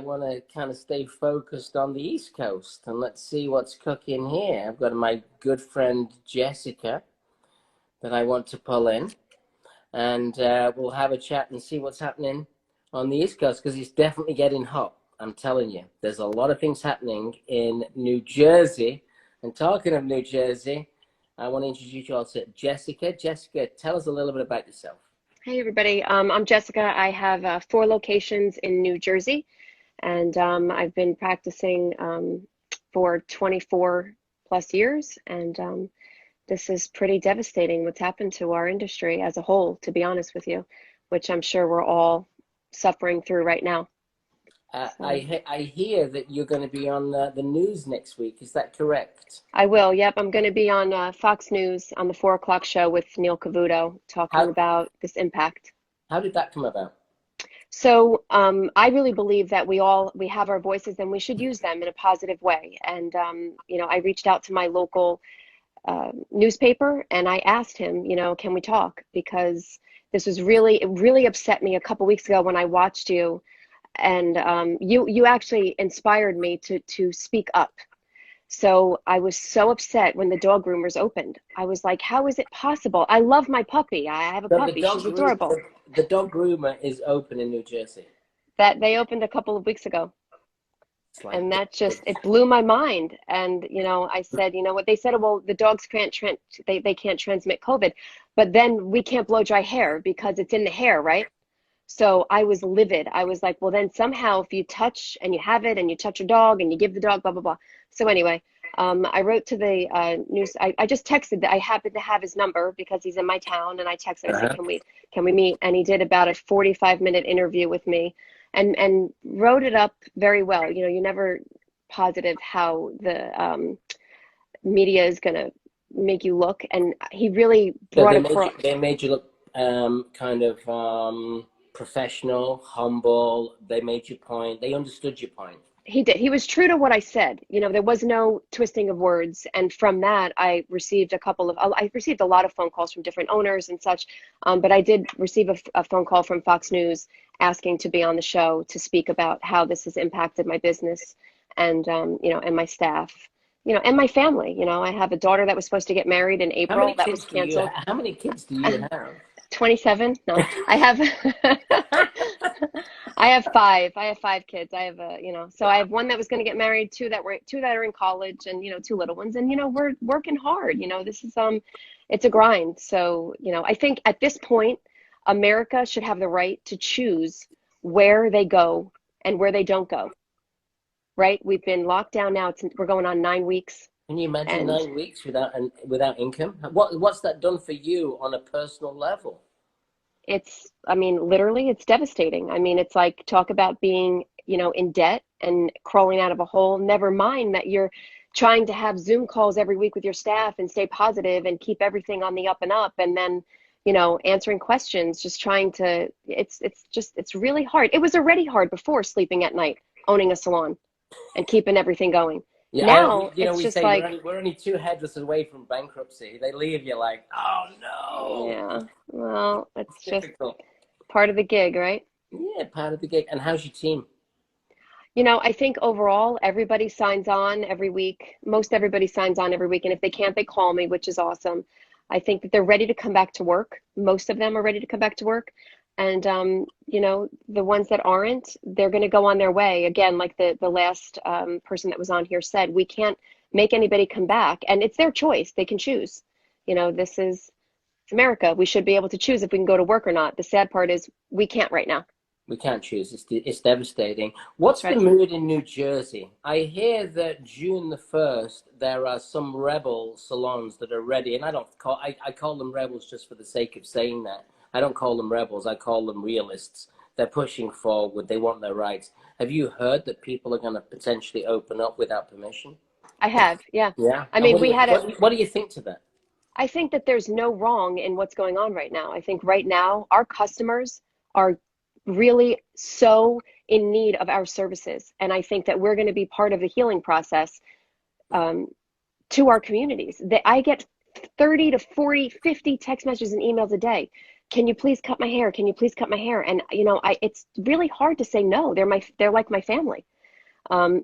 want to kind of stay focused on the East Coast and let's see what's cooking here. I've got my good friend Jessica that I want to pull in, and we'll have a chat and see what's happening on the East Coast because it's definitely getting hot. I'm telling you, there's a lot of things happening in New Jersey. And talking of New Jersey, I want to introduce you all to Jessica. Jessica, tell us a little bit about yourself. Hey everybody, I'm Jessica. I have 4 locations in New Jersey, and I've been practicing for 24 plus years, and this is pretty devastating what's happened to our industry as a whole, to be honest with you, which I'm sure we're all suffering through right now. I hear that you're going to be on the news next week. Is that correct? I will, yep. I'm going to be on Fox News on the 4 o'clock show with Neil Cavuto talking How about this impact. how did that come about? So I really believe that we have our voices and we should use them in a positive way. And I reached out to my local newspaper and I asked him, can we talk? Because it really upset me a couple weeks ago when I watched you, and you actually inspired me to speak up. So I was so upset when the dog groomers opened. I was like, how is it possible? I love my puppy. I have a So the puppy. dog She's adorable. the dog groomer is open in New Jersey. That they opened a couple of weeks ago. It's like And that just, it blew my mind. And, I said, what they said, well, the dogs they can't transmit COVID, but then we can't blow dry hair because it's in the hair, right? So I was livid. I was like, well, then somehow if you touch and you have it and you touch your dog and you give the dog, blah, blah, blah. So anyway, I wrote to the news. I just texted that I happened to have his number because he's in my town. And I texted, I said, uh-huh. can we meet? And he did about a 45-minute interview with me and wrote it up very well. You're never positive how the media is going to make you look. And he really So brought across. they made you look kind of professional, humble. They made your point. They understood your point. He did. He was true to what I said. There was no twisting of words. And from that, I received a lot of phone calls from different owners and such. But I did receive a phone call from Fox News asking to be on the show to speak about how this has impacted my business and, and my staff, and my family. I have a daughter that was supposed to get married in How many April that was kids do you canceled. have? How many kids do you have? 27? No, I have I have five. I have 5 kids. I have so I have one that was going to get married, two that are in college, and 2 little ones. And we're working hard. This is it's a grind. So, I think at this point, America should have the right to choose where they go and where they don't go. Right? We've been locked down now. We're going on 9 weeks. Can you imagine And 9 weeks without income? What's that done for you on a personal level? literally, it's devastating. It's like, talk about being, in debt and crawling out of a hole. Never mind that you're trying to have Zoom calls every week with your staff and stay positive and keep everything on the up and up. And then, answering questions, just trying to, it's really hard. It was already hard before sleeping at night, owning a salon and keeping everything going. Yeah, Now it's we just say like, we're only 2 headless away from bankruptcy. They leave you like, oh no, yeah, well, it's it's just difficult. part of the gig, right? Yeah, part of the gig. And how's your team? I think overall, everybody signs on every week. Most everybody signs on every week. And if they can't, they call me, which is awesome. I think that they're ready to come back to work. Most of them are ready to come back to work. And, the ones that aren't, they're going to go on their way. Again, like the last person that was on here said, we can't make anybody come back. And it's their choice. They can choose. It's America. We should be able to choose if we can go to work or not. The sad part is we can't right now. We can't choose. It's devastating. That's What's the right. mood in New Jersey? I hear that June the 1st, there are some rebel salons that are ready, and I call them rebels just for the sake of saying that. I don't call them rebels. I call them realists. They're pushing forward. They want their rights. Have you heard that people are going to potentially open up without permission? I have. Yeah. Yeah. I And mean, we had a, what do you think to that? I think that there's no wrong in what's going on right now. I think right now our customers are really so in need of our services. And I think that we're going to be part of the healing process um, to our communities. I get 30 to 40, 50 text messages and emails a day. can you please cut my hair? Can you please cut my hair? And it's really hard to say no. They're like my family.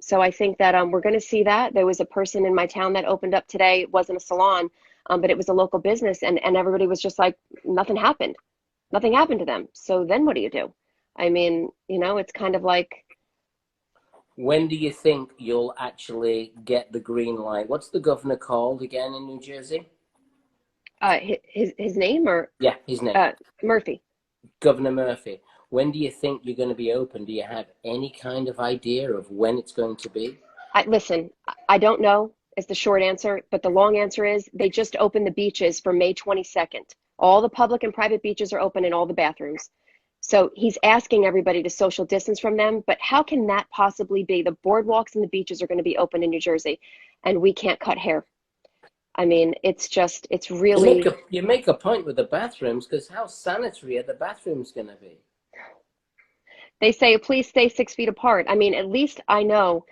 So I think that we're going to see that. There was a person in my town that opened up today. It wasn't a salon, but it was a local business, and everybody was just like, nothing happened. Nothing happened to them. So then what do you do? I mean, it's kind of like, When do you think you'll actually get the green light? What's the governor called again in New Jersey? his name or Yeah, his name. Murphy. Governor Murphy. When do you think you're going to be open? Do you have any kind of idea of when it's going to be? Listen, I don't know is the short answer, but the long answer is they just opened the beaches for May 22nd. All the public and private beaches are open in all the bathrooms. So he's asking everybody to social distance from them, but how can that possibly be? The boardwalks and the beaches are going to be open in New Jersey, and we can't cut hair. I mean, it's really. You make a point with the bathrooms, because how sanitary are the bathrooms going to be? They say, please stay 6 feet apart. I mean, at least I know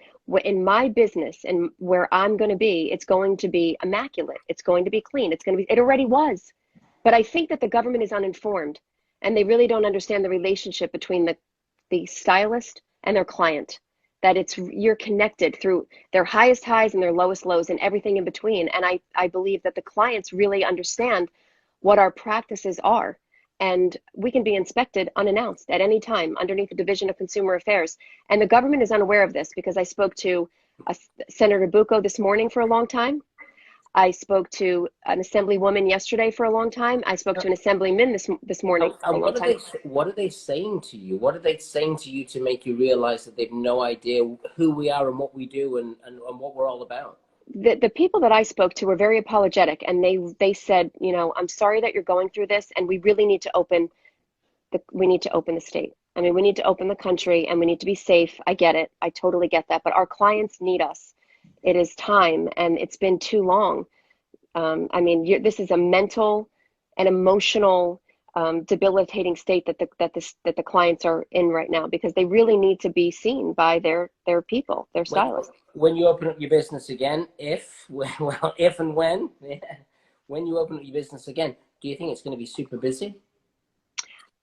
in my business and where I'm going to be, it's going to be immaculate. It's going to be clean. It already was. But I think that the government is uninformed, and they really don't understand the relationship between the stylist and their client, that you're connected through their highest highs and their lowest lows and everything in between. And I believe that the clients really understand what our practices are. And we can be inspected unannounced at any time underneath the Division of Consumer Affairs. And the government is unaware of this, because I spoke to Senator Bucco this morning for a long time. I spoke to an assemblywoman yesterday for a long time. I spoke to an assemblyman this morning for a long time. What are they saying to you? What are they saying to you to make you realize that they've no idea who we are and what we do and what we're all about? The people that I spoke to were very apologetic, and they said, I'm sorry that you're going through this, and we really need to open the state. I mean, we need to open the country, and we need to be safe. I get it. I totally get that. But our clients need us. It is time, and it's been too long. I mean, this is a mental and emotional debilitating state that the clients are in right now, because they really need to be seen by their people, their stylists. When you open up your business again, if and when, when you open up your business again, do you think it's going to be super busy?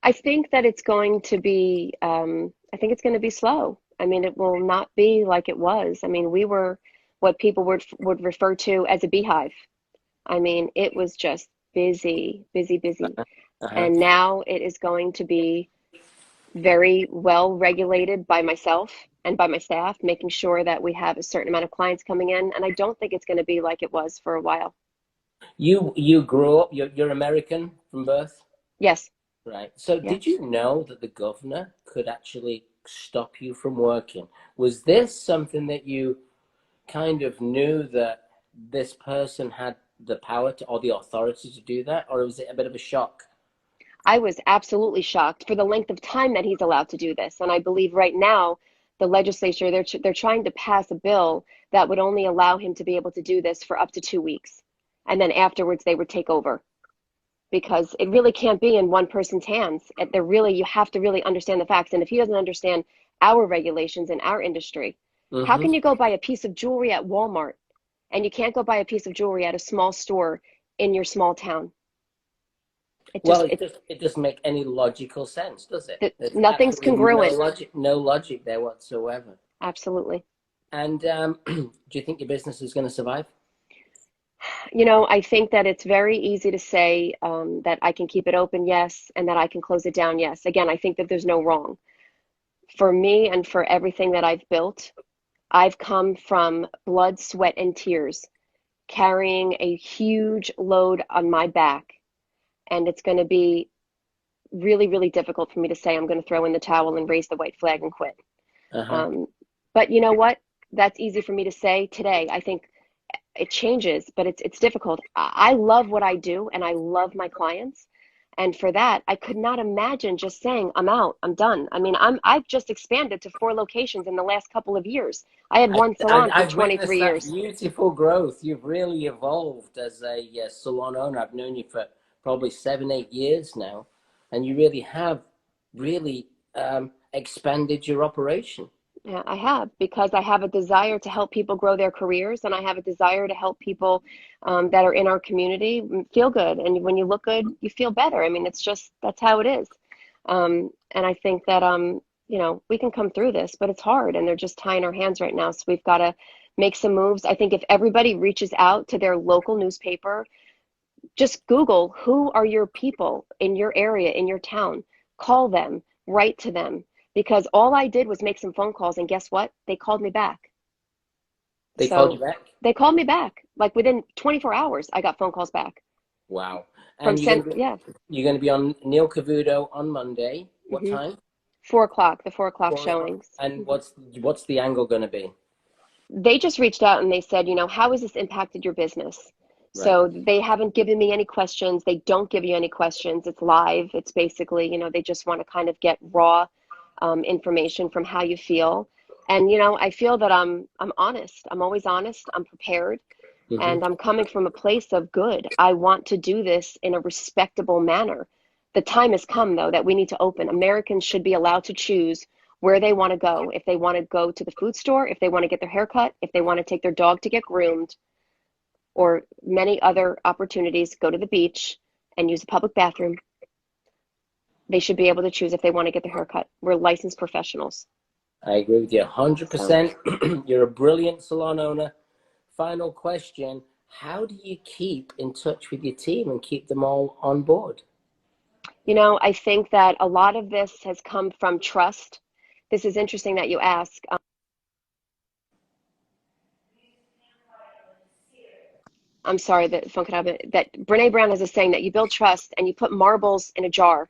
I think that it's going to be, I think it's going to be slow. I mean, it will not be like it was. I mean, we were what people would refer to as a beehive. I mean, it was just busy, busy, busy. And now it is going to be very well regulated by myself and by my staff, making sure that we have a certain amount of clients coming in. And I don't think it's going to be like it was for a while. You grew up, you're American from birth? Yes. Right. So did you know that the governor could actually stop you from working? Was this something that you kind of knew, that this person had the power to, or the authority to do that, or was it a bit of a shock? I was absolutely shocked for the length of time that he's allowed to do this. And I believe right now the legislature, they're trying to pass a bill that would only allow him to be able to do this for up to 2 weeks. And then afterwards they would take over, because it really can't be in one person's hands. You have to really understand the facts. And if he doesn't understand our regulations in our industry, how can you go buy a piece of jewelry at Walmart and you can't go buy a piece of jewelry at a small store in your small town? It doesn't make any logical sense, does it? Nothing's congruent. No logic there whatsoever. Absolutely. And do you think your business is going to survive? I think that it's very easy to say that I can keep it open, yes, and that I can close it down, yes. Again, I think that there's no wrong. For me and for everything that I've built, I've come from blood, sweat, and tears, carrying a huge load on my back. And it's going to be really, really difficult for me to say I'm going to throw in the towel and raise the white flag and quit. But you know what? That's easy for me to say today. I think it changes, but it's difficult. I love what I do, and I love my clients. And for that, I could not imagine just saying, I'm out, I'm done. I mean, I've just expanded to 4 locations in the last couple of years. I had one salon for 23 years. Beautiful growth. You've really evolved as a salon owner. I've known you for probably 7-8 years now, and you really have expanded your operation. Yeah, I have, because I have a desire to help people grow their careers, and I have a desire to help people that are in our community feel good. And when you look good, you feel better. I mean, it's just that's how it is. And I think that we can come through this, but it's hard, and they're just tying our hands right now. So we've got to make some moves. I think if everybody reaches out to their local newspaper, just Google who are your people in your area, in your town. Call them, write to them, because all I did was make some phone calls, and guess what? They called me back. They called you So back? they called me back. Like within 24 hours, I got phone calls back Wow. from And yeah. you're gonna be on Neil Cavuto on Monday. What hmm time? 4 o'clock, the 4 o'clock 4 o'clock. showings. And what's the angle gonna be? They just reached out and they said, how has this impacted your business? Right. So they haven't given me any questions. They don't give you any questions. It's live. It's basically, they just want to kind of get raw information from how you feel. And, I feel that I'm honest. I'm always honest. I'm prepared. Hmm. And I'm coming from a place of good. I want to do this in a respectable manner. The time has come, though, that we need to open. Americans should be allowed to choose where they want to go. If they want to go to the food store, if they want to get their hair cut, if they want to take their dog to get groomed, or many other opportunities, go to the beach and use a public bathroom. They should be able to choose if they want to get their hair cut. We're licensed professionals. I agree with you So, 100%. You're a brilliant salon owner. Final question. How do you keep in touch with your team and keep them all on board? I think that a lot of this has come from trust. This is interesting that you ask. I'm sorry that phone cut out. That Brene Brown has a saying that you build trust and you put marbles in a jar.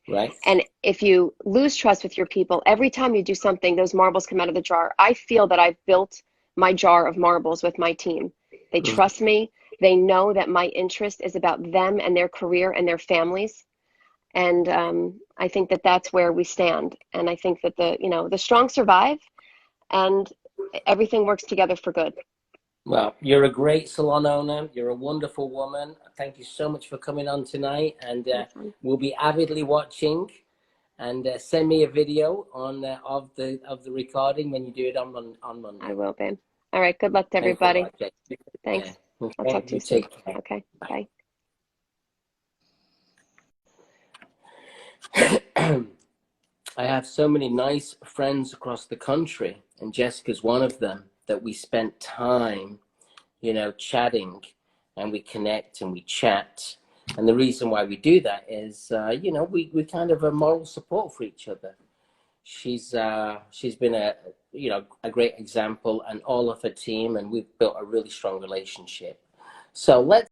Right? And if you lose trust with your people, every time you do something, those marbles come out of the jar. I feel that I've built my jar of marbles with my team. They Mhm. trust me. They know that my interest is about them and their career and their families. And I think that that's where we stand. And I think that the strong survive, and everything works together for good. Well, you're a great salon owner. You're a wonderful woman. Thank you so much for coming on tonight. And Awesome. we'll be avidly watching. And send me a video on of the recording when you do it on I Monday. will, babe. All right. Good luck to Thanks a everybody. lot, Jake. Thanks. Yeah. I'll Okay. talk to You you soon. take care. Okay. Bye. Bye. I have so many nice friends across the country, and Jessica's one of them, that we spent time, chatting, and we connect and we chat. And the reason why we do that is, we kind of a moral support for each other. She's been a great example, and all of her team, and we've built a really strong relationship. So let's